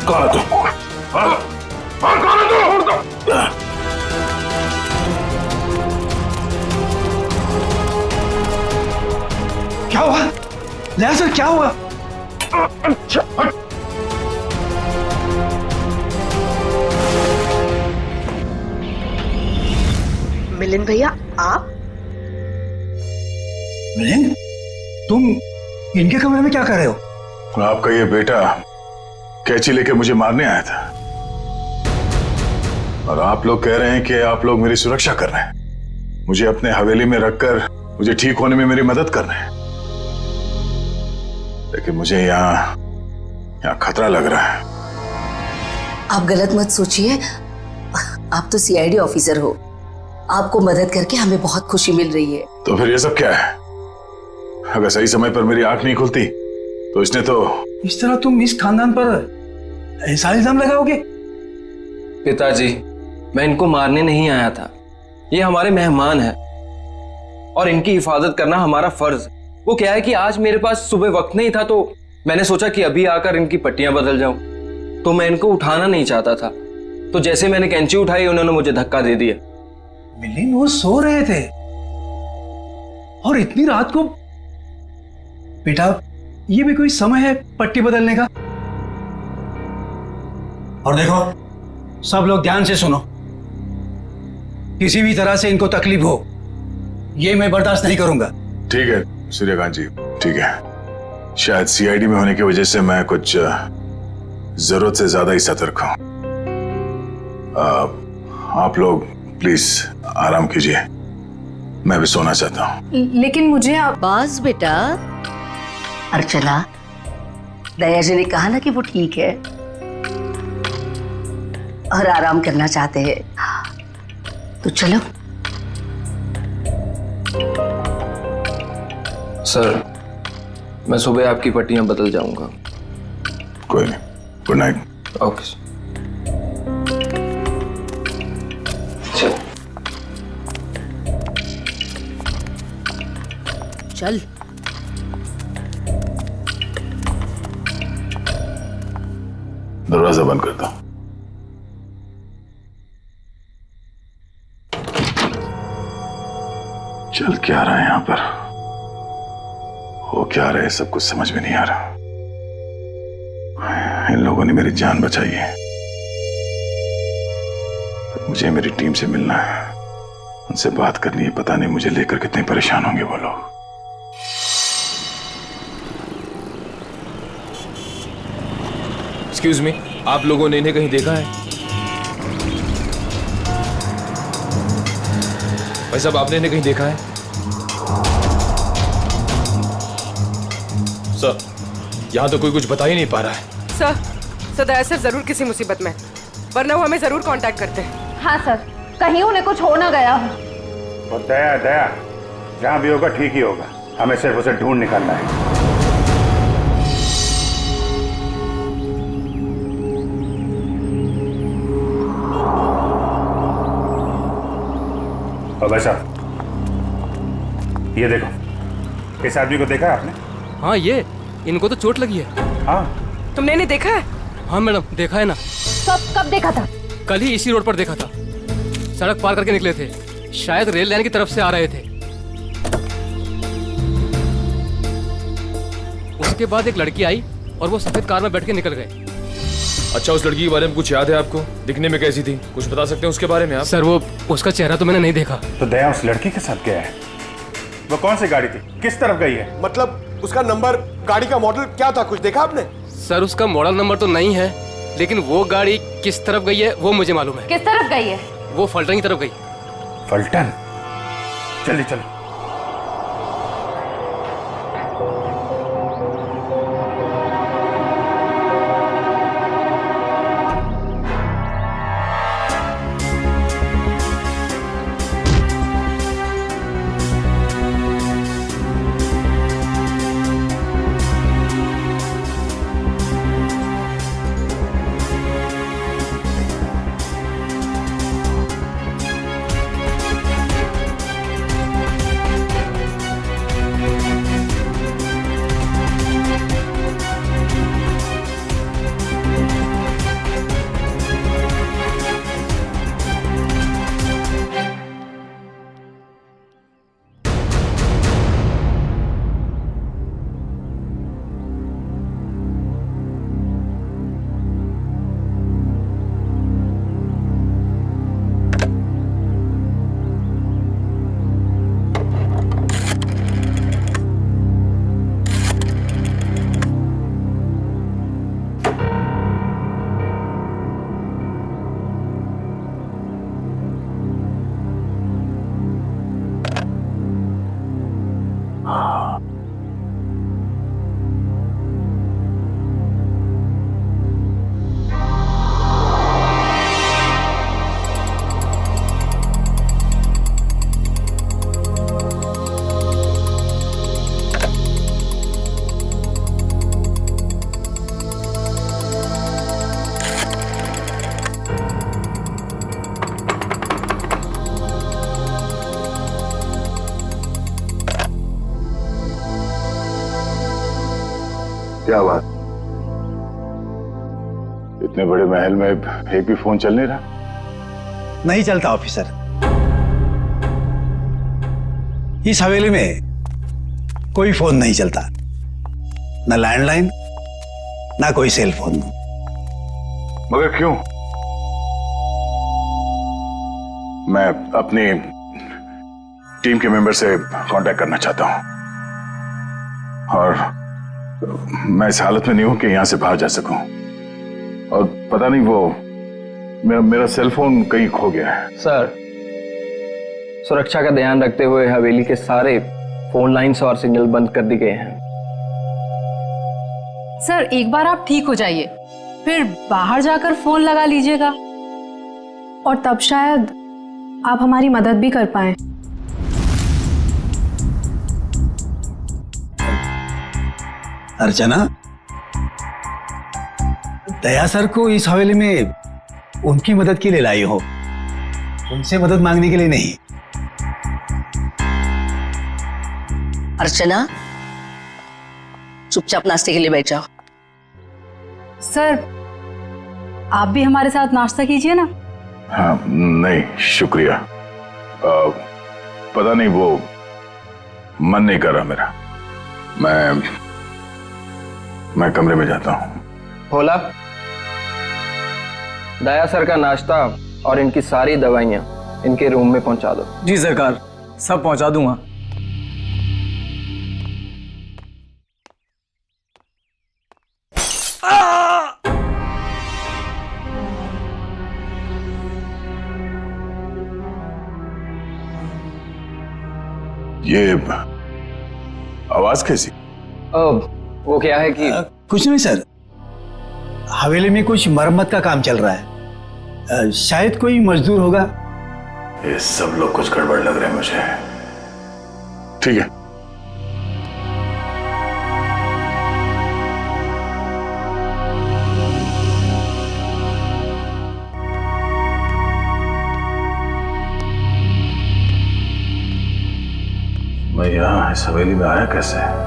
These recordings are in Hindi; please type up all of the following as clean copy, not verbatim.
कौन है तू? कौन है तू? क्या हुआ लहर सर, क्या हुआ? मिलिंद भैया, आप? मिलिंद, तुम इनके कमरे में क्या कर रहे हो? आपका ये बेटा कैंची लेके मुझे मारने आया था और आप लोग कह रहे हैं कि आप लोग मेरी सुरक्षा कर रहे हैं, मुझे अपने हवेली में रखकर मुझे ठीक होने में मेरी मदद कर रहे हैं। लेकिन मुझे यहाँ खतरा लग रहा है। आप गलत मत सोचिए, आप तो सीआईडी ऑफिसर हो, आपको मदद करके हमें बहुत खुशी मिल रही है। तो फिर ये सब क्या है? अगर सही समय पर मेरी आंख नहीं खुलती तो इसने तो... इस तरह तुम इस खानदान पर ऐसा इल्जाम लगाओगे? पिताजी, मैं इनको मारने नहीं आया था, ये हमारे मेहमान हैं और इनकी हिफाजत करना हमारा फर्ज है। वो क्या है कि आज मेरे पास सुबह वक्त नहीं था तो मैंने सोचा कि अभी आकर इनकी पट्टियां बदल जाऊं, तो मैं इनको उठाना नहीं चाहता था, तो जैसे मैंने कैंची उठाई उन्होंने मुझे धक्का दे दिया। मिलिंद, वो सो रहे थे और इतनी रात को? बेटा, ये भी कोई समय है पट्टी बदलने का? और देखो, सब लोग ध्यान से सुनो, किसी भी तरह से इनको तकलीफ हो ये मैं बर्दाश्त नहीं करूंगा। ठीक है सूर्यकांत जी, ठीक है। शायद सीआईडी में होने की वजह से मैं कुछ जरूरत से ज्यादा ही सतर्क हूं। आप लोग प्लीज आराम कीजिए, मैं भी सोना चाहता हूं। लेकिन मुझे बाज बेटा, अर्चना, दया जी ने कहा ना कि वो ठीक है और आराम करना चाहते हैं, तो चलो। सर, मैं सुबह आपकी पट्टियां बदल जाऊंगा। कोई नहीं, गुड नाइट। Okay sir. चल। दरवाजा बंद करता हूं। चल क्या रहा है यहां पर, हो क्या रहा है, सब कुछ समझ में नहीं आ रहा। इन लोगों ने मेरी जान बचाई है, पर मुझे मेरी टीम से मिलना है, उनसे बात करनी है। पता नहीं मुझे लेकर कितने परेशान होंगे वो लोग। एक्सक्यूज मी, आप लोगों ने इन्हें कहीं देखा है? भाई साहब, आपने इन्हें कहीं देखा है? सर, यहां तो कोई कुछ बता ही नहीं पा रहा है। सर, दया सर जरूर किसी मुसीबत में, वरना वो हमें जरूर कांटेक्ट करते हैं। हाँ सर, कहीं उन्हें कुछ हो ना गया हो। और दया जहां भी होगा ठीक ही होगा, हमें सिर्फ उसे ढूंढ निकालना है। और भाई साहब, ये देखो, इस आदमी को देखा है आपने? हाँ, ये इनको तो चोट लगी है। हाँ, तुमने इन्हें देखा है? हाँ मैडम, देखा है ना। कब देखा था? कल ही इसी रोड पर देखा था, सड़क पार करके निकले थे, शायद रेल लाइन की तरफ से आ रहे थे। उसके बाद एक लड़की आई और वो सफेद कार में बैठ के निकल गए। अच्छा, उस लड़की के बारे में कुछ याद है आपको? दिखने में कैसी थी, कुछ बता सकते हैं उसके बारे में आप? सर, वो उसका चेहरा तो मैंने नहीं देखा। तो दया उस लड़की के साथ गया है? वो कौन सी गाड़ी थी, किस तरफ गई है? मतलब उसका नंबर, गाड़ी का मॉडल क्या था, कुछ देखा आपने? सर, उसका मॉडल नंबर तो नहीं है, लेकिन वो गाड़ी किस तरफ गई है वो मुझे मालूम है। किस तरफ गई है? वो फलटन की तरफ गई। फलटन? चलिए चलो। क्या बात, इतने बड़े महल में एक भी फोन चल नहीं रहा? नहीं चलता ऑफिसर। इस हवेली में कोई फोन नहीं चलता, ना लैंडलाइन ना कोई सेल फोन। मगर क्यों? मैं अपनी टीम के मेंबर से कांटेक्ट करना चाहता हूं और मैं इस हालत में नहीं हूं कि यहां से बाहर जा सकूं। और पता नहीं वो मेरा सेल फोन कहीं खो गया है। सर, सुरक्षा का ध्यान रखते हुए हवेली के सारे फोन लाइन्स और सिग्नल बंद कर दिए गए हैं। सर एक बार आप ठीक हो जाइए, फिर बाहर जाकर फोन लगा लीजिएगा और तब शायद आप हमारी मदद भी कर पाएं। अर्चना, दया सर को इस हवेली में उनकी मदद के लिए लाई हो, उनसे मदद मांगने के लिए नहीं। अर्चना, चुपचाप नाश्ते के लिए बैठ जाओ। सर आप भी हमारे साथ नाश्ता कीजिए ना। हाँ, नहीं शुक्रिया। पता नहीं वो मन नहीं कर रहा मेरा। मैं कमरे में जाता हूँ। भोला, दया सर का नाश्ता और इनकी सारी दवाइयाँ इनके रूम में पहुंचा दो। जी सरकार, सब पहुंचा दूंगा। ये आवाज कैसी? वो क्या है कि कुछ नहीं सर, हवेली में कुछ मरम्मत का काम चल रहा है, शायद कोई मजदूर होगा। ये सब लोग कुछ गड़बड़ लग रहे हैं मुझे। ठीक है, मैं यहाँ इस हवेली में आया कैसे?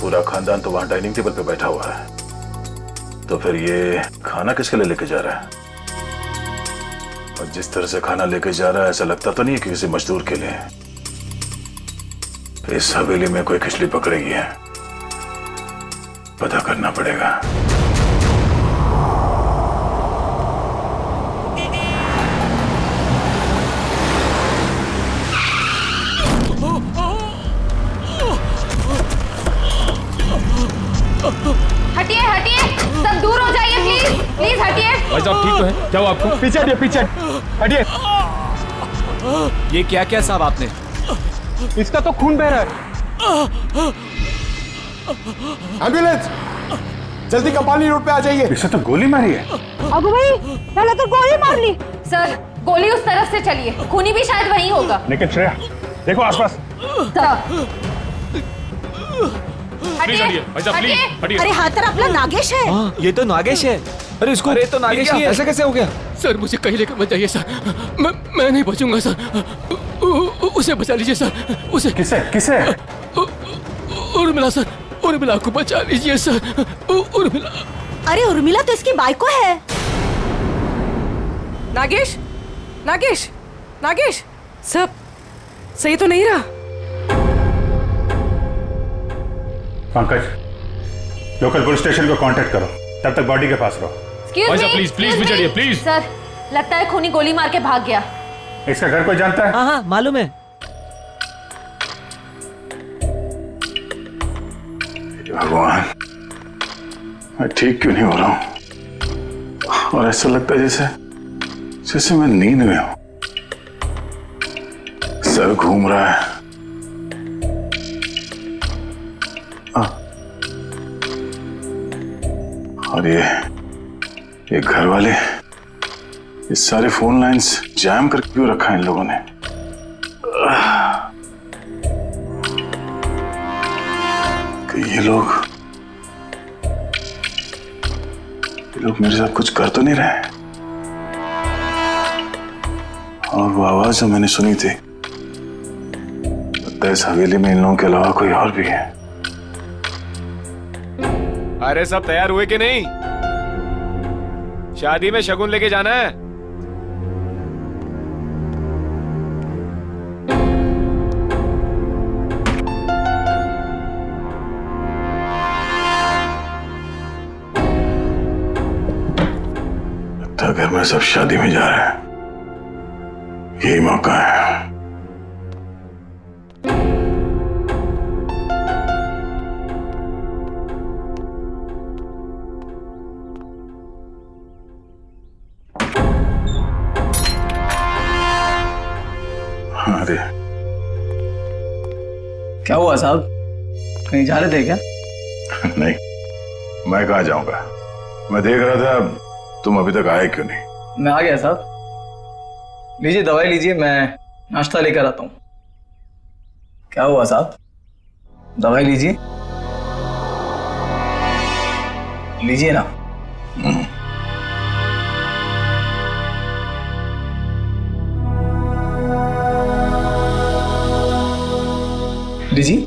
पूरा खानदान तो वहां डाइनिंग टेबल पे बैठा हुआ है, तो फिर ये खाना किसके लिए लेके जा रहा है? और जिस तरह से खाना लेके जा रहा है ऐसा लगता तो नहीं है कि किसी मजदूर के लिए। इस हवेली में कोई खिचड़ी पकड़ेगी है, पता करना पड़ेगा। हटिए हटिए, सब दूर हो जाइए प्लीज, प्लीज हटिए। भाई साहब ठीक तो है? क्या हुआ आपको? पीछे हटिए, पीछे हटिए। ये क्या क्या साहब आपने? इसका तो खून बह रहा है। एम्बुलेंस, जल्दी कंपानी रोड पे आ जाइए। इसे तो गोली मारी है। अगो भाई, पहले तो गोली मार ली। सर गोली उस तरफ से चली है, खूनी भी शायद वहीं होगा। लेकिन श्रेया देखो आसपास। हटिए भाई साहब प्लीज हटिए। अरे हाथ तरफ अपना नागेश है। ये तो नागेश है। अरे इसको, अरे तो नागेश ही है। ऐसे कैसे हो गया? सर मुझे कहीं लेकर मत जाइए सर, मैं नहीं बचूंगा सर। उसे बचा लीजिए सर, उसे। किसे किसे? उर्मिला सर, उर्मिला को बचा लीजिए सर, उर्मिला। अरे उर्मिला तो इसकी बाइको है। नागेश, नागेश, नागेश, सब सही तो नहीं रहा। पंकज, लोकल पुलिस स्टेशन को कांटेक्ट करो, तब तक बॉडी के पास रहो। भाई साहब प्लीज प्लीज भी चढ़िए प्लीज। सर लगता है खूनी गोली मार के भाग गया। इसका घर कोई जानता है? हाँ हाँ मालूम है। भगवान, मैं ठीक क्यों नहीं हो रहा हूं? और ऐसा लगता है जैसे जैसे मैं नींद में हूं। सर घूम रहा है। और ये घर वाले, ये सारे फोन लाइंस जैम करके क्यों रखा है इन लोगों ने? ये लोग मेरे साथ कुछ कर तो नहीं रहे? और वो आवाज जो मैंने सुनी थी, लगता है इस हवेली में इन लोगों के अलावा कोई और भी है। अरे सब तैयार हुए कि नहीं? शादी में शगुन लेके जाना है। लगता है घर में सब शादी में जा रहे हैं, यही मौका है। अरे क्या हुआ साहब, कहीं जा रहे थे क्या? नहीं, मैं कहाँ जाऊंगा। मैं देख रहा था तुम अभी तक आए क्यों नहीं। मैं आ गया साहब। लीजिए दवाई लीजिए, मैं नाश्ता लेकर आता हूँ। क्या हुआ साहब, दवाई लीजिए, लीजिए ना। लीजिए।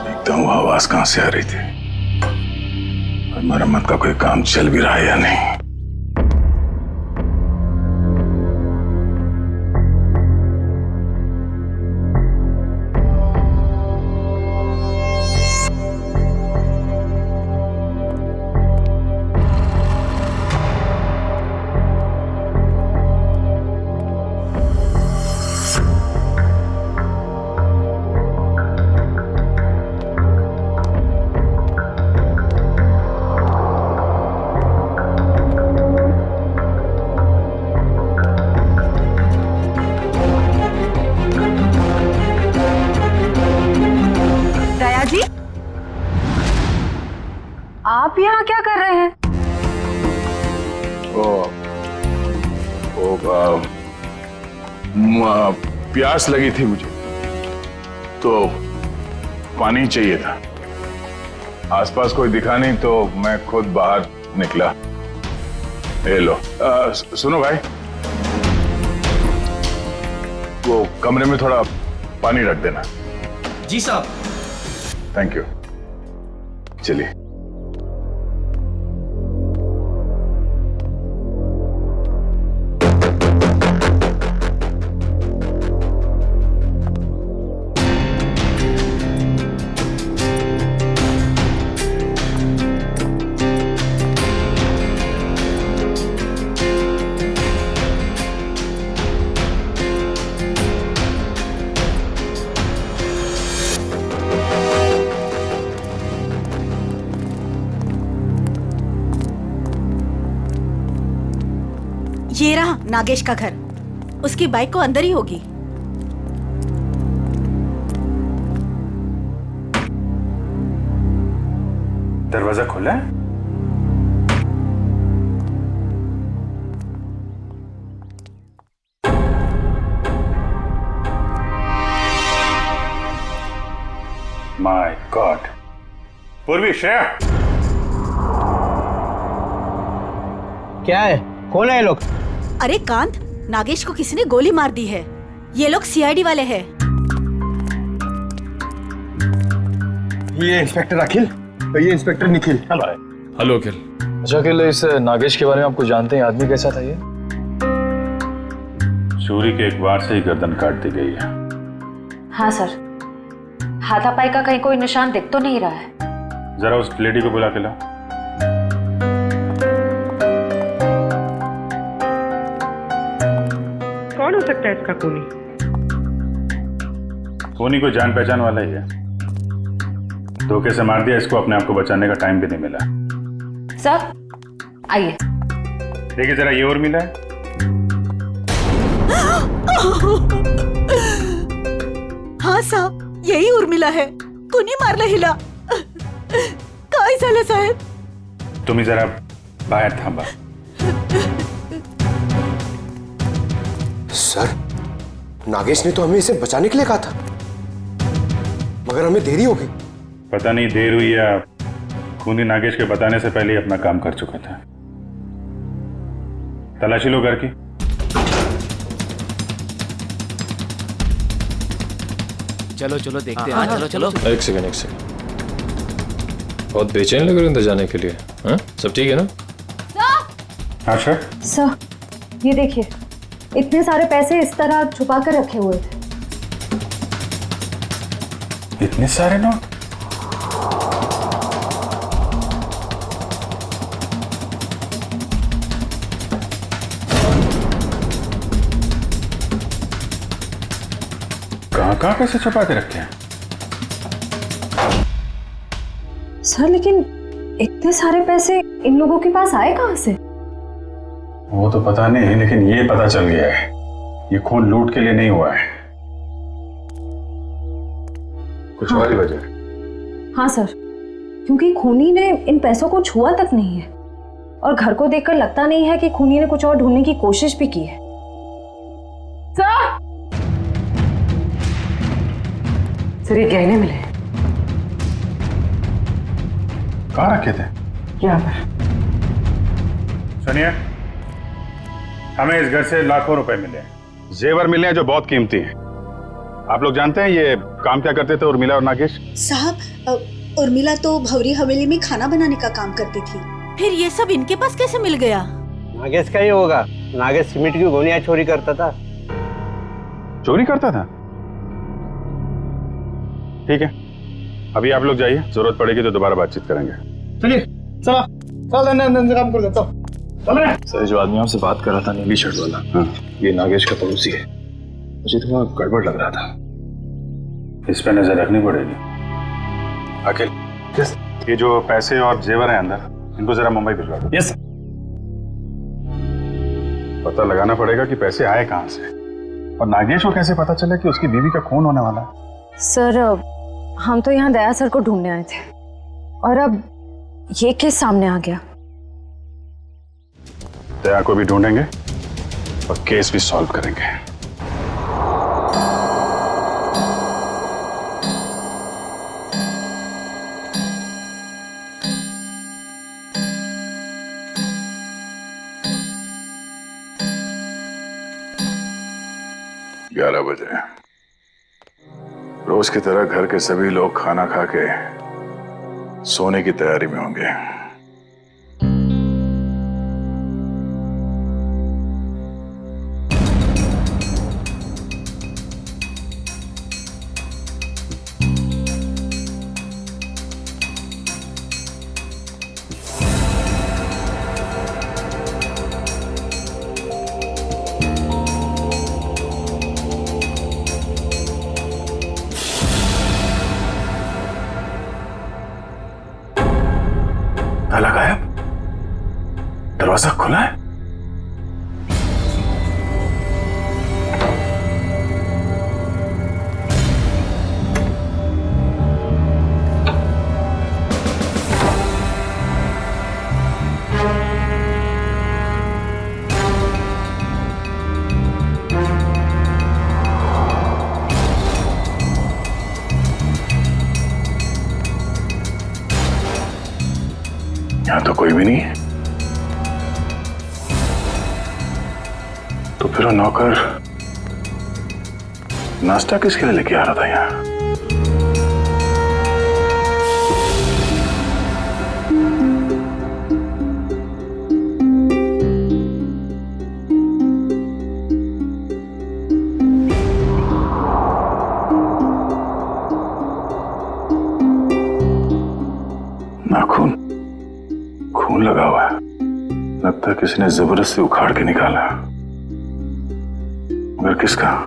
देखता हूँ आवाज कहां से आ रही थी और मरम्मत का कोई काम चल भी रहा है या नहीं। आप यहाँ क्या कर रहे हैं? प्यास लगी थी मुझे तो पानी चाहिए था। आसपास कोई दिखा नहीं तो मैं खुद बाहर निकला। ये लो। सुनो भाई, वो कमरे में थोड़ा पानी रख देना। जी साहब। Thank you. चलिए। ये रहा नागेश का घर। उसकी बाइक को अंदर ही होगी। दरवाजा खुला है? My God. पूर्वी, श्रेया, क्या है, कौन है ये लोग? अरे कांत, नागेश को किसी ने गोली मार दी है। ये लोग सीआईडी वाले हैं। ये इंस्पेक्टर अखिल, ये इंस्पेक्टर निखिल। हेलो अखिल। अच्छा अकेले इस नागेश के बारे में आप कुछ जानते हैं? आदमी कैसा था ये? चोरी के एक वार से ही गर्दन काट दी गई है। हाँ सर, हाथापाई का कहीं कोई निशान दिख तो नहीं रहा है। जरा उस लेडी को बुला के लाओ। कौन हो सकता है इसका खूनी? खूनी को जान पहचान वाला ही है। धोखे से मार दिया इसको, अपने आप को बचाने का टाइम भी नहीं मिला। सर आइए। देखिए जरा ये और मिला है। हाँ साहब, यही उर्मिला है। कुणी मारला हिला। काय झालं साहेब? तुम्ही जरा बाहेर थांबा। सर, नागेश ने तो हमें इसे बचाने के लिए कहा था, मगर हमें देरी हो गई। पता नहीं देर हुई या खूनी नागेश के बताने से पहले ही अपना काम कर चुका था। तलाशी लो घर की। चलो चलो देखते हैं। चलो चलो। एक सेकंड। बहुत बेचैन लग रहे हैं अंदर जाने के लिए। हाँ, सब ठीक है ना? हाँ सर। सर ये देखिए, इतने सारे पैसे इस तरह छुपा कर रखे हुए थे। इतने सारे नोट? कहाँ पैसे छुपा के रखे हैं? सर लेकिन इतने सारे पैसे इन लोगों के पास आए कहाँ से? वो तो पता नहीं, लेकिन ये पता चल गया है ये खून लूट के लिए नहीं हुआ है, कुछ और ही वजह है। हाँ सर, क्योंकि खूनी ने इन पैसों को छुआ तक नहीं है और घर को देखकर लगता नहीं है कि खूनी ने कुछ और ढूंढने की कोशिश भी की है। सर ये गहने मिले। कहाँ रखे थे? यहाँ पर। सुनिए, हमें इस घर से लाखों रुपए मिले हैं, जेवर मिले हैं जो बहुत कीमती हैं। आप लोग जानते हैं ये काम क्या करते थे उर्मिला और नागेश? साहब, उर्मिला तो भवरी हवेली में खाना बनाने का काम करती थी। फिर ये सब इनके पास कैसे मिल गया? नागेश का ही होगा। नागेश सीमेंट की गोलियां चोरी करता था। चोरी करता था? ठीक है, अभी आप लोग जाइए, जरूरत पड़ेगी तो दोबारा बातचीत करेंगे। चलिए, चलो काम कर देता हूँ। सर जो आदमी आपसे बात कर रहा था नीली शर्ट वाला, हाँ, ये नागेश का पड़ोसी है। मुझे थोड़ा गड़बड़ लग रहा था। इस पे नजर रखनी पड़ेगी। अखिल, ये जो पैसे और जेवर हैं अंदर, इनको जरा मुंबई भिजवा दो। यस। पता लगाना पड़ेगा कि पैसे आए कहाँ से, और नागेश को कैसे पता चला कि उसकी बीवी का खून होने वाला है। सर हम तो यहाँ दया सर को ढूंढने आए थे और अब ये केस सामने आ गया। दया को भी ढूंढेंगे और केस भी सॉल्व करेंगे। ग्यारह बजे रोज की तरह घर के सभी लोग खाना खा के सोने की तैयारी में होंगे। ताला गायब, दरवाजा खुला है। यहां तो कोई भी नहीं है। तो फिर वो नौकर नाश्ता किसके लिए लेके आ रहा था यहाँ? यहाँ खून खून लगा हुआ है। लगता है किसी ने जबरदस्ती उखाड़ के निकाला, मगर किसका?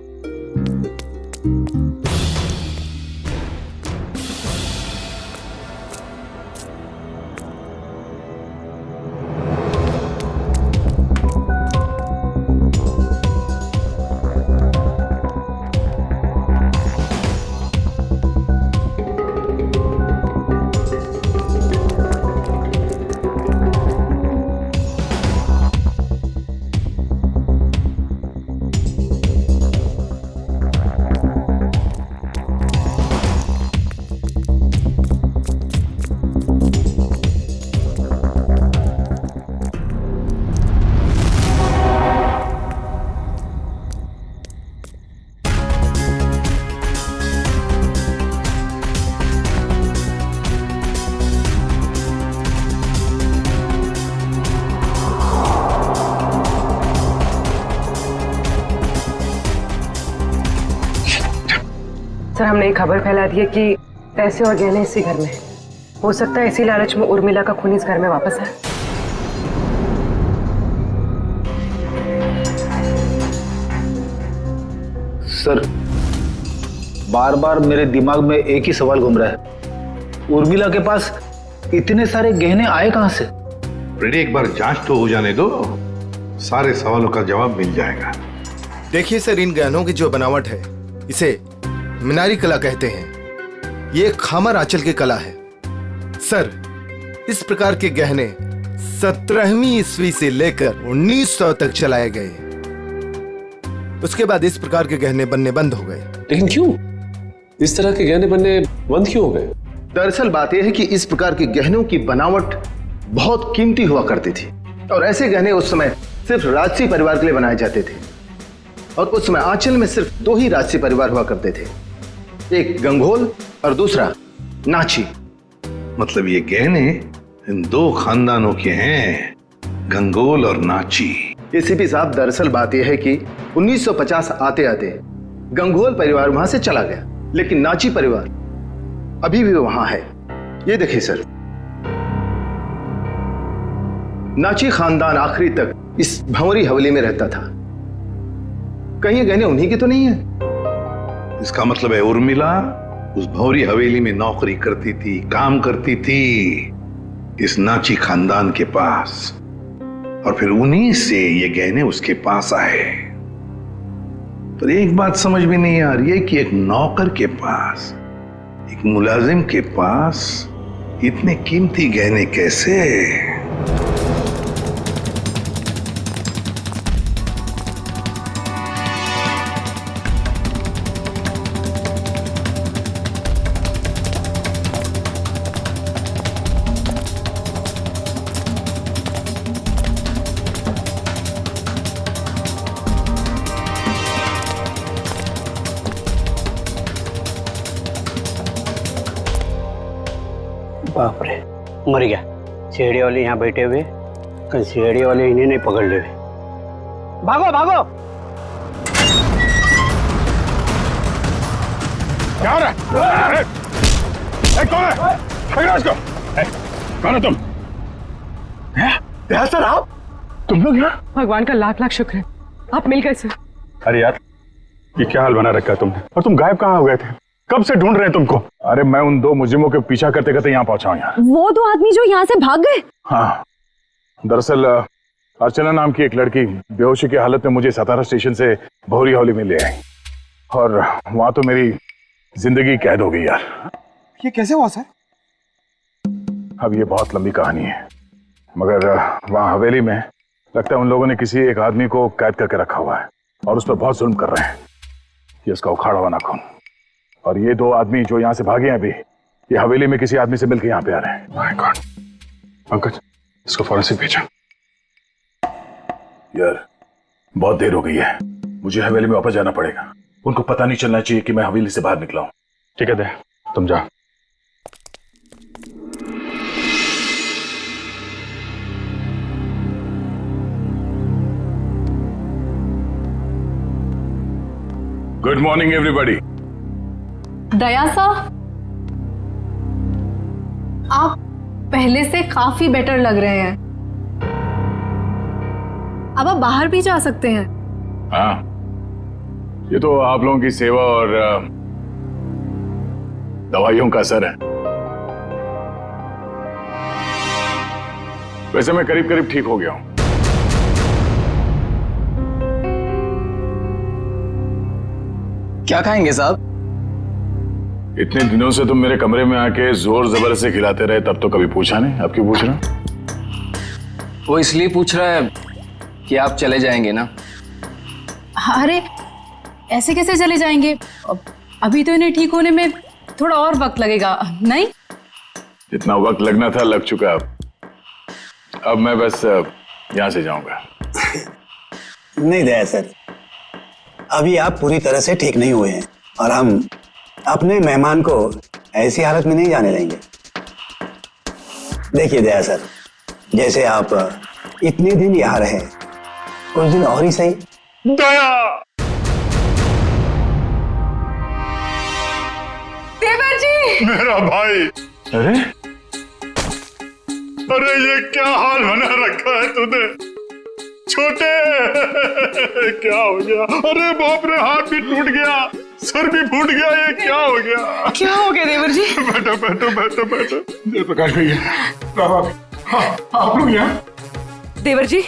सर, हमने एक खबर फैला दी है कि पैसे और गहने इसी घर में हैं। हो सकता है इसी लालच में उर्मिला का खून इस घर में वापस आए। सर, बार बार मेरे दिमाग में एक ही सवाल घूम रहा है, उर्मिला के पास इतने सारे गहने आए कहां से? फ्रेडी, एक बार जांच तो हो जाने दो, सारे सवालों का जवाब मिल जाएगा। देखिए सर, इन गहनों की जो बनावट है इसे मीनारी कला कहते हैं। ये खामर आंचल की कला है। सर, इस प्रकार के गहने 17वीं ईस्वी से लेकर 1900 तक चलाए गए। उसके बाद इस प्रकार के गहने बनने बंद हो गए। लेकिन क्यों? इस तरह के गहने बनने बंद क्यों हो गए? दरअसल बात यह है कि इस प्रकार के गहनों की बनावट बहुत कीमती हुआ करती थी और ऐसे गहने उस समय सिर्फ राजसी परिवार के लिए बनाए जाते थे। और उस समय आंचल में सिर्फ 2 ही राजसी परिवार हुआ करते थे, एक गंगोल और दूसरा नाची। मतलब ये गहने इन 2 खानदानों के हैं, गंगोल और नाची। एसीपी साहब, दरअसल बात यह है कि 1950 आते आते गंगोल परिवार वहां से चला गया, लेकिन नाची परिवार अभी भी वहां है। ये देखिए सर, नाची खानदान आखिरी तक इस भंवरी हवेली में रहता था। कहीं ये गहने उन्हीं के तो नहीं है? इसका मतलब है उर्मिला उस भौरी हवेली में नौकरी करती थी, काम करती थी इस नाची खानदान के पास, और फिर उन्हीं से ये गहने उसके पास आए। पर एक बात समझ में नहीं आ रही है कि एक नौकर के पास, एक मुलाजिम के पास इतने कीमती गहने कैसे? बाप रे, मर गया। सीढ़ी वाले यहाँ बैठे हुए, कहीं सीढ़ी वाले इन्हें नहीं पकड़ ले। भागो भागो! क्या हो रहा है? कौन है? पकड़ो इसको! कौन है तुम? सर, आप? तुम लोग यहाँ? भगवान का लाख लाख शुक्र है, आप मिल गए सर। अरे यार, ये क्या हाल बना रखा है तुमने? और तुम गायब कहाँ हो गए थे? कब से ढूंढ रहे हैं तुमको? अरे मैं उन 2 मुजरिमों के पीछा करते करते यहाँ पहुंचा हूँ। यार, वो 2 आदमी जो यहाँ से भाग गए? हाँ, दरअसल अर्चना नाम की एक लड़की बेहोशी की हालत में मुझे सतारा स्टेशन से भौरी हवेली में ले आई, और वहां तो मेरी जिंदगी कैद हो गई। यार, ये कैसे हुआ सर? अब ये बहुत लंबी कहानी है, मगर वहां हवेली में लगता है उन लोगों ने किसी एक आदमी को कैद करके रखा हुआ है और उस पर बहुत जुल्म कर रहे हैं। ये उसका उखाड़ा हुआ नाखून, और ये 2 आदमी जो यहाँ से भागे हैं अभी, ये हवेली में किसी आदमी से मिलकर यहाँ पे आ रहे हैं। My God! पंकज, इसको फॉरेंसिक भेजा। यार, बहुत देर हो गई है, मुझे हवेली में वापस जाना पड़ेगा। उनको पता नहीं चलना चाहिए कि मैं हवेली से बाहर निकला हूं। ठीक है, दे तुम जा। Good morning everybody. दया सा, आप पहले से काफी बेटर लग रहे हैं। अब आप बाहर भी जा सकते हैं। हाँ, ये तो आप लोगों की सेवा और दवाइयों का असर है। वैसे मैं करीब करीब ठीक हो गया हूं। क्या खाएंगे साहब? इतने दिनों से तुम मेरे कमरे में आके जोर जबरदस्ती खिलाते रहे, तब तो कभी पूछा नहीं। अब क्यों पूछ रहा? वो इसलिए पूछ रहा है कि आप चले जाएंगे ना। अरे ऐसे कैसे चले जाएंगे? अभी तो इन्हें ठीक होने में थोड़ा और वक्त लगेगा, नहीं? जितना वक्त लगना था लग चुका। अब मैं बस यहां से जाऊंगा। नहीं दया सर, अभी आप पूरी तरह से ठीक नहीं हुए हैं और हम अपने मेहमान को ऐसी हालत में नहीं जाने देंगे। देखिए दया सर, जैसे आप इतने दिन यहाँ रहे, कुछ दिन और ही सही। दया! देवर जी! मेरा भाई! अरे अरे ये क्या हाल बना रखा है तूने? छोटे! क्या हो गया? अरे बाप रे, हाथ भी टूट गया, सर भी फूट गया, ये क्या हो गया? क्या हो गया देवर जी? बैठो बैठो बैठो बैठो। जयप्रकाश भैया, आप लोग यहाँ? देवर जी,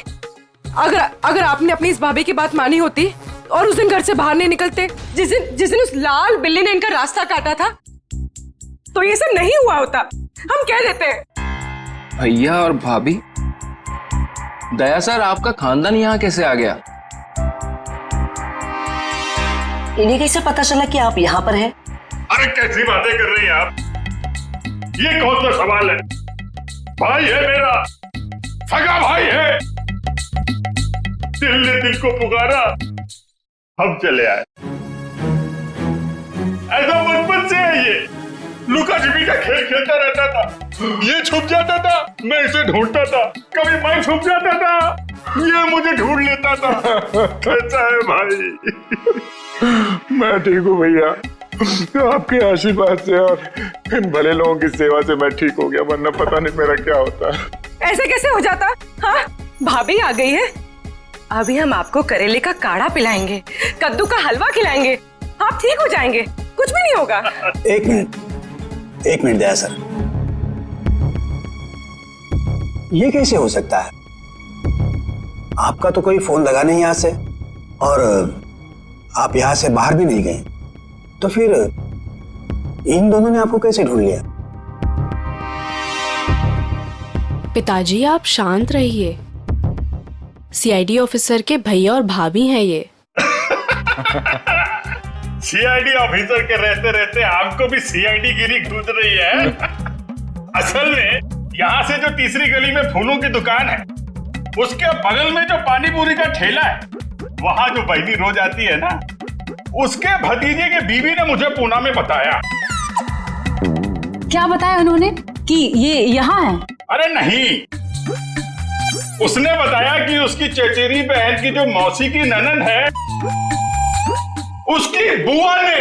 अगर आपने अपनी इस भाभी की बात मानी होती और उस दिन घर से बाहर नहीं निकलते, जिस दिन उस लाल बिल्ली ने इनका रास्ता काटा था, तो ये सब नहीं हुआ होता। हम कह देते हैं। भैया और भाभी, दया सर आपका खानदान यहाँ कैसे आ गया? इन्हें कैसे पता चला कि आप यहाँ पर हैं? अरे कैसी बातें कर रही हैं आप? ये कौन सा सवाल है? भाई है मेरा, सगा भाई है। दिल ने दिल को पुकारा, हम चले आए। ऐसा बचपन से है ये। लुका छिपी का खेल खेलता रहता था। ये छुप जाता था, मैं इसे ढूंढता था। कभी मैं छुप जाता था, ये मुझे ढूंढ लेता था। कैसा है भाई? मैं ठीक हूँ भैया, आपके आशीर्वाद से और इन भले लोगों की सेवा से मैं ठीक हो गया, वरना पता नहीं मेरा क्या होता। ऐसे कैसे हो जाता? हाँ, भाभी आ गई है। अभी हम आपको करेले का काढ़ा पिलाएंगे, कद्दू का हलवा खिलाएंगे, आप ठीक हो जाएंगे, कुछ भी नहीं होगा। एक मिनट दया सर, ये कैसे हो सकता है? आपका तो कोई फोन लगा नहीं यहाँ से और आप यहाँ से बाहर भी नहीं गए, तो फिर इन दोनों ने आपको कैसे ढूंढ लिया? पिताजी आप शांत रहिए, सीआईडी ऑफिसर के भैया और भाभी हैं ये। सीआईडी ऑफिसर के रहते रहते आपको भी सीआईडी गिरी घूस रही है। असल में यहाँ से जो तीसरी गली में फूलों की दुकान है, उसके बगल में जो पानी पूरी का ठेला है, वहाँ जो बहनी रोज आती है ना, उसके भतीजे के बीवी ने मुझे पूना में बताया। क्या बताया उन्होंने? कि ये यहाँ है? अरे नहीं, उसने बताया कि उसकी चचेरी बहन की जो मौसी की ननद है, उसकी बुआ ने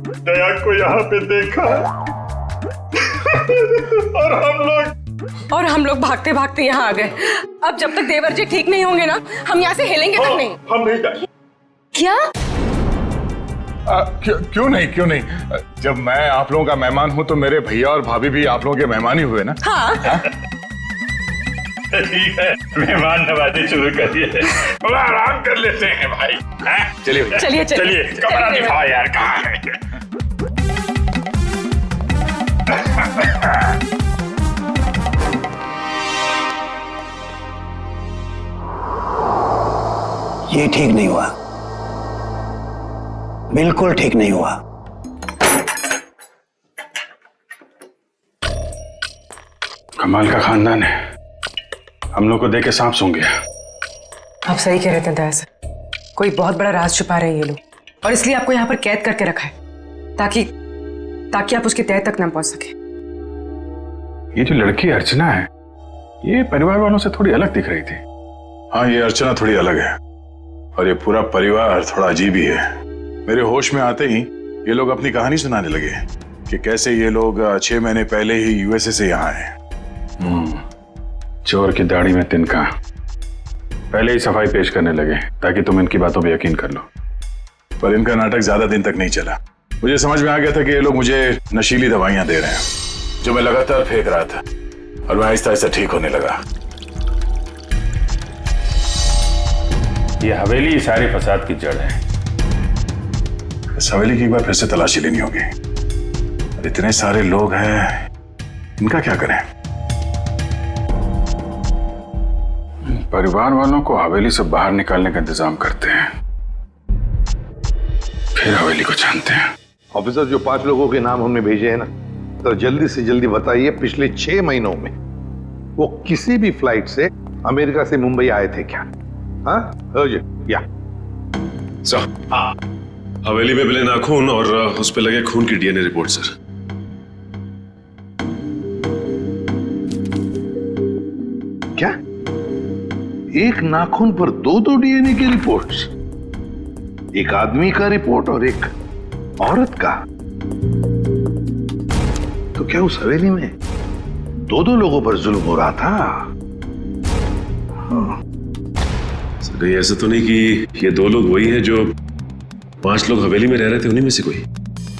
दया को यहाँ पे देखा। और हम लोग भागते भागते यहाँ आ गए। अब जब तक देवर जी ठीक नहीं होंगे ना, हम यहाँ से हिलेंगे तक नहीं। हम नहीं जाएंगे। क्या? क्यों नहीं? जब मैं आप लोगों का मेहमान हूँ तो मेरे भैया और भाभी भी आप लोगों के मेहमान ही हुए ना। हाँ। ठीक है, मेहमान नवाजी शुरू करिए। थोड़ा आराम कर लेते हैं भाई। चलिए चलिए, कमरा दिखाओ यार, कहाँ है? ये ठीक नहीं हुआ, बिल्कुल ठीक नहीं हुआ। कमाल का खानदान है, हम लोग को देख के सांप सूंघ गया। आप सही कह रहे थे दया सर, कोई बहुत बड़ा राज छुपा रहे हैं ये लोग, और इसलिए आपको यहाँ पर कैद करके रखा है ताकि आप उसके तह तक ना पहुंच सके। ये जो लड़की अर्चना है, ये परिवार वालों से थोड़ी अलग दिख रही थी। हाँ, ये अर्चना थोड़ी अलग है और ये पूरा परिवार थोड़ा अजीब ही है। मेरे होश में आते ही ये लोग अपनी कहानी सुनाने लगे कि कैसे ये लोग 6 महीने पहले ही यूएसए से यहाँ आए चोर की दाढ़ी में तिनका। पहले ही सफाई पेश करने लगे ताकि तुम इनकी बातों पर यकीन कर लो। पर इनका नाटक ज्यादा दिन तक नहीं चला। मुझे समझ में आ गया था कि ये लोग मुझे नशीली दवाइयां दे रहे हैं जो मैं लगातार फेंक रहा था, और मैं आहिस्ता आहिस्ता ठीक होने लगा। ये हवेली ही सारे फसाद की जड़ है। इस हवेली की एक बार फिर से तलाशी लेनी होगी। इतने सारे लोग हैं, इनका क्या करें? परिवार वालों को हवेली से बाहर निकालने का इंतजाम करते हैं, फिर हवेली को छानते हैं। ऑफिसर, जो 5 लोगों के नाम हमने भेजे हैं ना, तो जल्दी से जल्दी बताइए पिछले 6 महीनों में वो किसी भी फ्लाइट से अमेरिका से मुंबई आए थे क्या? हाँ या सर, हवेली में मिले नाखून और उस पे लगे खून की डीएनए रिपोर्ट सर। क्या? एक नाखून पर 2 डीएनए की रिपोर्ट्स? एक आदमी का रिपोर्ट और एक औरत का? तो क्या उस हवेली में 2 लोगों पर जुल्म हो रहा था? सर, ऐसा तो नहीं कि ये 2 लोग वही हैं जो 5 लोग हवेली में रह रहे थे, उन्हीं में से कोई?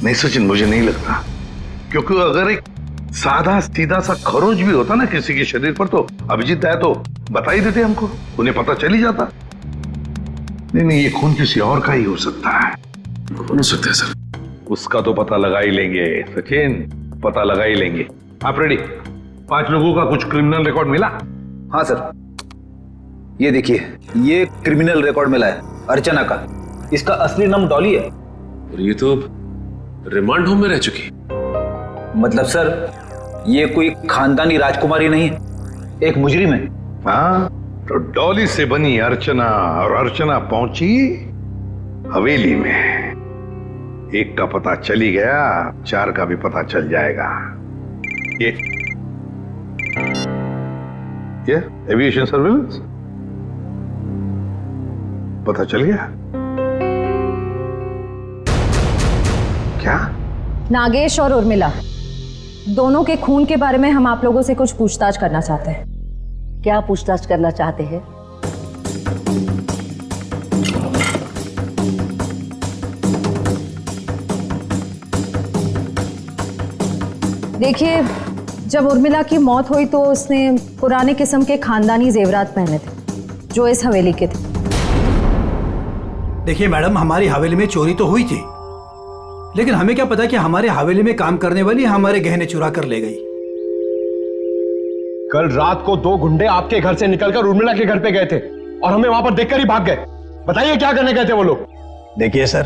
नहीं सचिन, मुझे नहीं लगता, क्योंकि अगर एक सादा सीधा सा खरोच भी होता ना किसी के शरीर पर, तो अभिजीत दाई तो बता ही देते हमको, उन्हें पता चल ही जाता। नहीं, ये खून किसी और का ही हो सकता है। कौन हो सकता है सर? उसका तो पता लगा ही लेंगे सचिन, पता लगा ही लेंगे। आप रेडी? 5 लोगों का कुछ क्रिमिनल रिकॉर्ड मिला? हाँ सर, ये देखिए, ये क्रिमिनल रिकॉर्ड मिला है अर्चना का। इसका असली नाम डॉली है। और ये तो रिमांड होम में रह चुकी। मतलब सर, ये कोई खानदानी राजकुमारी नहीं है, एक मुजरिम है। हाँ, तो डॉली से बनी अर्चना, और अर्चना पहुंची हवेली में। एक का पता चली गया, 4 का भी पता चल जाएगा। ये एविएशन सर्विलेंस पता चल गया क्या? नागेश और उर्मिला दोनों के खून के बारे में हम आप लोगों से कुछ पूछताछ करना चाहते हैं। क्या पूछताछ करना चाहते हैं? देखिए, जब उर्मिला की मौत हुई तो उसने पुराने किस्म के खानदानी जेवरात पहने थे जो इस हवेली के थे। देखिए मैडम, हमारी हवेली में चोरी तो हुई थी, लेकिन हमें क्या पता कि हमारे हवेली में काम करने वाली हमारे गहने चुरा कर ले गई। कल रात को 2 गुंडे आपके घर से निकलकर उर्मिला के घर पे गए थे और हमें वहां पर देखकर ही भाग गए। बताइए क्या करने गए थे वो लोग? देखिए सर,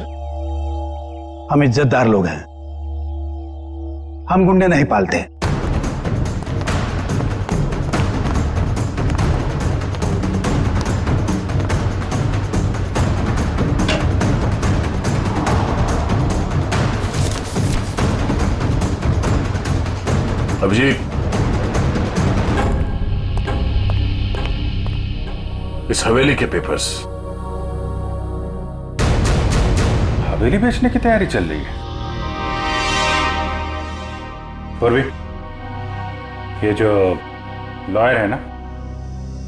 हम इज्जतदार लोग हैं, हम गुंडे नहीं पालते। अभिजीत, इस हवेली के पेपर्स। हवेली बेचने की तैयारी चल रही है। और भी ये जो लॉयर है ना,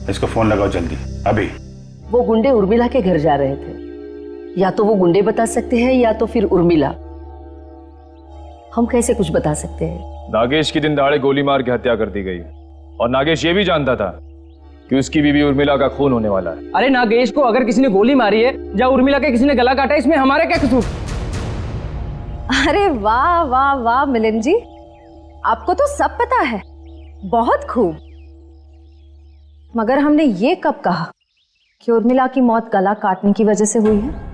इसको फोन लगाओ जल्दी, अभी। वो गुंडे उर्मिला के घर जा रहे थे। या तो वो गुंडे बता सकते हैं या तो फिर उर्मिला। हम कैसे कुछ बता सकते हैं? नागेश की दिन दहाड़े गोली मार के हत्या कर दी गई, और नागेश ये भी जानता था कि उसकी बीवी उर्मिला का खून होने वाला है। अरे नागेश को अगर किसी ने गोली मारी है या उर्मिला के किसी ने गला काटा है, इसमें हमारा क्या कसूर? अरे वाह वाह वाह मिलिंद जी, आपको तो सब पता है, बहुत खूब। मगर हमने ये कब कहा कि उर्मिला की मौत गला काटने की वजह से हुई है?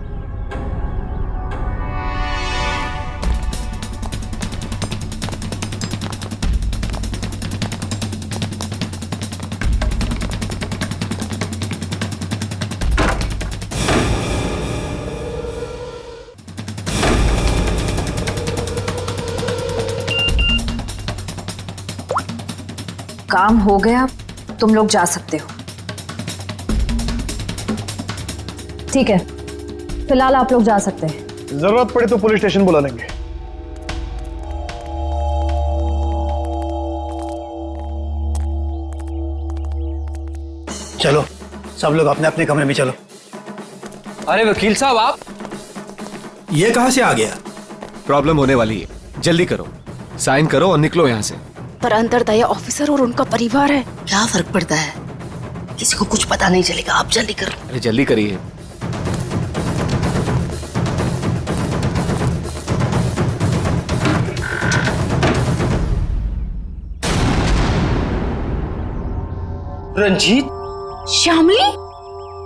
काम हो गया, तुम लोग जा सकते हो। ठीक है, फिलहाल आप लोग जा सकते हैं। जरूरत पड़े तो पुलिस स्टेशन बुला लेंगे। चलो सब लोग अपने अपने कमरे में चलो। अरे वकील साहब आप ये कहां से आ गया? प्रॉब्लम होने वाली है, जल्दी करो, साइन करो और निकलो यहाँ से। पर अंदर दया ऑफिसर और उनका परिवार है। क्या फर्क पड़ता है, किसी को कुछ पता नहीं चलेगा। आप जल्दी करो। अरे जल्दी करिए। रंजीत, श्यामली,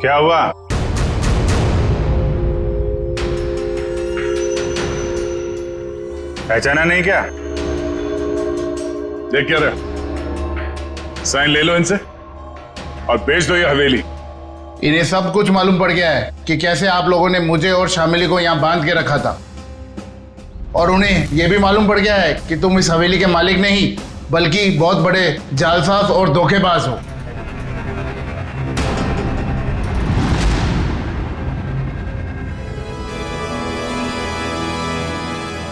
क्या हुआ? पहचाना नहीं क्या? देख क्या रहे, साइन ले लो इनसे और बेच दो ये हवेली। इन्हें सब कुछ मालूम पड़ गया है कि कैसे आप लोगों ने मुझे और शामिली को यहाँ बांध के रखा था, और उन्हें यह भी मालूम पड़ गया है कि तुम इस हवेली के मालिक नहीं बल्कि बहुत बड़े जालसाज और धोखेबाज हो।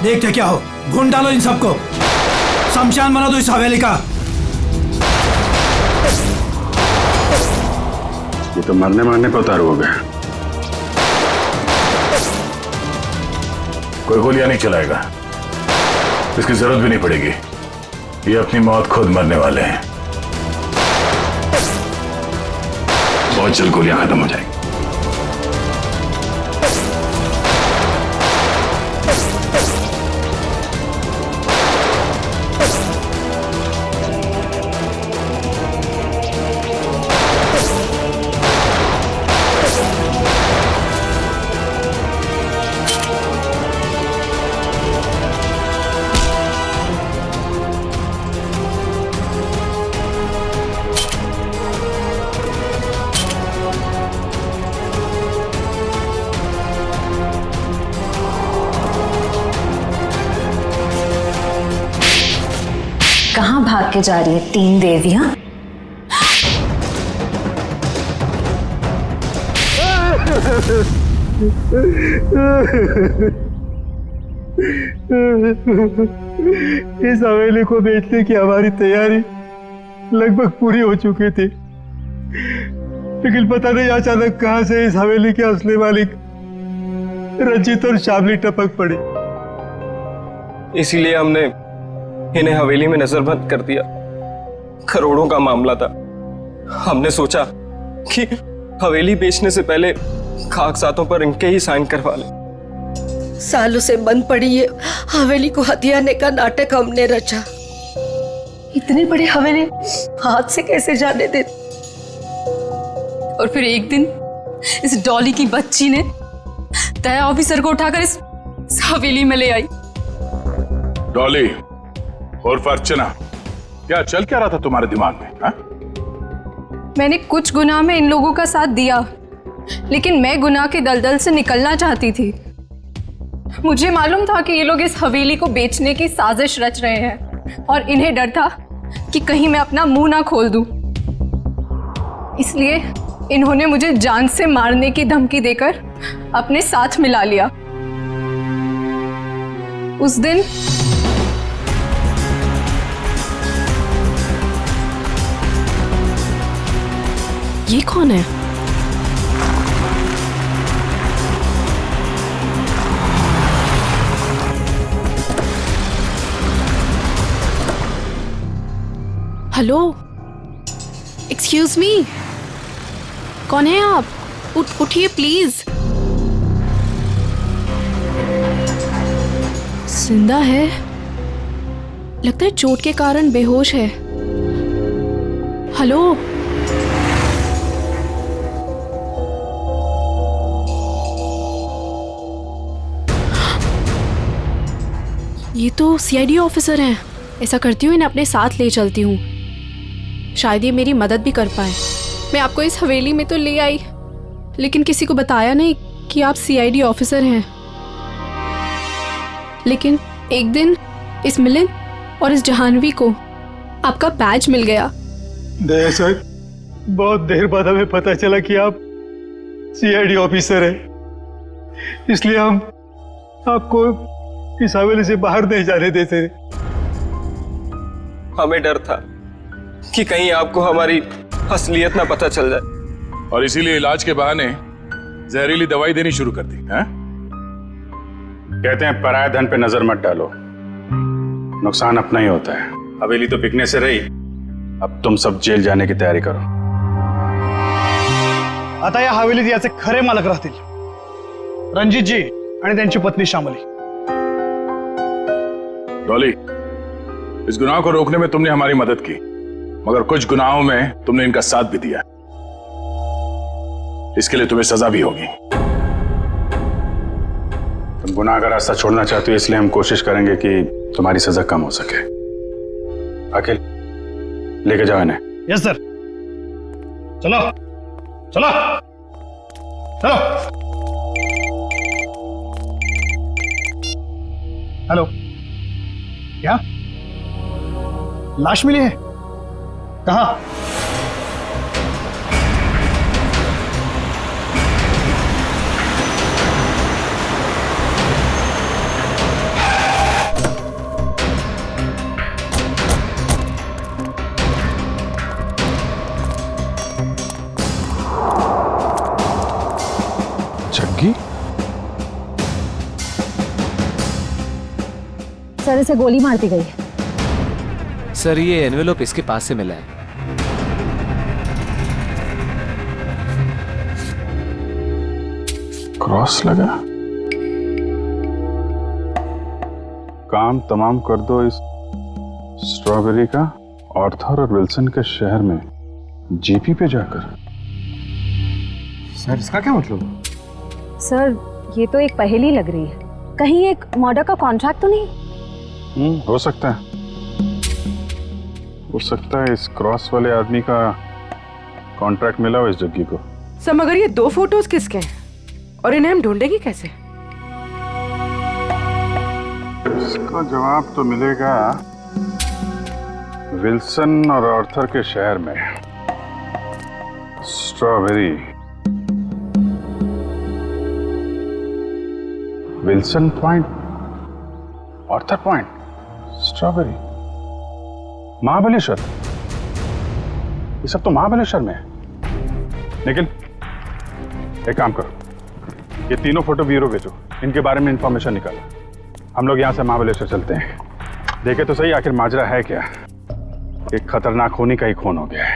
देखते क्या हो, ढूंढ डालो इन सबको, शमशान बना दो इस हवेली का। ये तो मरने मारने पे उतारू हो गया। कोई गोलियां नहीं चलाएगा, इसकी जरूरत भी नहीं पड़ेगी। ये अपनी मौत खुद मरने वाले हैं। बहुत जल्द गोलियां खत्म हो जाएंगी। कहाँ भाग के जा रही है तीन देवियां? इस हवेली को बेचने की हमारी तैयारी लगभग पूरी हो चुकी थी, लेकिन पता नहीं अचानक कहां से इस हवेली के असली मालिक रंजीत और शामली टपक पड़ी। इसीलिए हमने इन्हें हवेली में नजरबंद कर दिया। करोड़ों का मामला था। हमने सोचा कि हवेली बेचने से पहले कागजातों पर इनके ही साइन करवा ले। सालों से बंद पड़ी ये हवेली को हथियाने का नाटक हमने रचा। इतनी बड़ी हवेली हाथ से कैसे जाने दे। और फिर एक दिन इस डॉली की बच्ची ने दया ऑफिसर को उठाकर इस हवेली में ले आई। डॉली और अर्चना, क्या चल क्या रहा था तुम्हारे दिमाग में? हा? मैंने कुछ गुनाह में इन लोगों का साथ दिया, लेकिन मैं गुनाह के दलदल से निकलना चाहती थी। मुझे मालूम था कि ये लोग इस हवेली को बेचने की साजिश रच रहे हैं और इन्हें डर था कि कहीं मैं अपना मुंह ना खोल दूं। इसलिए इन्होंने मुझे जान से मारने की धमकी देकर अपने साथ मिला लिया। उस दिन ये कौन है? हेलो, एक्सक्यूज मी, कौन है आप? उठिए प्लीज। जिंदा है, लगता है चोट के कारण बेहोश है। हेलो, ये तो सीआईडी ऑफिसर हैं। ऐसा करती हूँ, इन्हें अपने साथ ले चलती हूँ, शायद ये मेरी मदद भी कर पाए। मैं आपको इस हवेली में तो ले आई, लेकिन किसी को बताया नहीं कि आप सीआईडी ऑफिसर हैं। लेकिन एक दिन इस मिलिंद और इस जहानवी को आपका बैज मिल गया। दया सर, बहुत देर बाद हमें पता चला कि आप सीआईडी ऑफिसर हैं, इसलिए हम आपको इस हवेली से बाहर नहीं जाने देते। हमें डर था कि कहीं आपको हमारी असलियत ना पता चल जाए। और इसीलिए इलाज के बहाने जहरीली दवाई देनी शुरू कर दी है? कहते हैं पराया धन पे नजर मत डालो, नुकसान अपना ही होता है। हवेली तो बिकने से रही, अब तुम सब जेल जाने की तैयारी करो। आता या हवेलीत याचे खरे मालक राहतील रणजितजी आणि त्यांची पत्नी श्यामली। डॉली, इस गुनाह को रोकने में तुमने हमारी मदद की, मगर कुछ गुनाहों में तुमने इनका साथ भी दिया। इसके लिए तुम्हें सजा भी होगी। तुम गुनाह का रास्ता छोड़ना चाहते हो, इसलिए हम कोशिश करेंगे कि तुम्हारी सजा कम हो सके। अखिल, लेके जाओ इन्हें। Yes sir. चलो चलो चलो। हेलो, क्या लाश मिली है? कहाँ? जग्गी? सर, इसे गोली मार दी गई है। सर, ये एनवेलप इसके पास से मिला है। क्रॉस लगा। काम तमाम कर दो इस स्ट्रॉबेरी का ऑर्थर और विल्सन के शहर में जीपी पे जाकर। सर, इसका क्या मतलब? सर, ये तो एक पहेली लग रही है। कहीं एक मर्डर का कॉन्ट्रैक्ट तो नहीं? हो सकता है, हो सकता है इस क्रॉस वाले आदमी का कॉन्ट्रैक्ट मिला हो इस जग्गी को। सर, मगर ये 2 फोटोज किसके हैं और इन्हें हम ढूंढेंगे कैसे? इसका जवाब तो मिलेगा विल्सन और आर्थर के शहर में। Strawberry, Wilson point, Arthur point, strawberry, Mahabaleshwar. ये सब तो महाबलेश्वर में है। लेकिन एक काम करो, ये तीनों फोटो ब्यूरो भेजो, इनके बारे में इंफॉर्मेशन निकालो। हम लोग यहाँ से महाबलेश्वर चलते हैं। देखे तो सही आखिर माजरा है क्या। एक खतरनाक खूनी का ही खून हो गया है।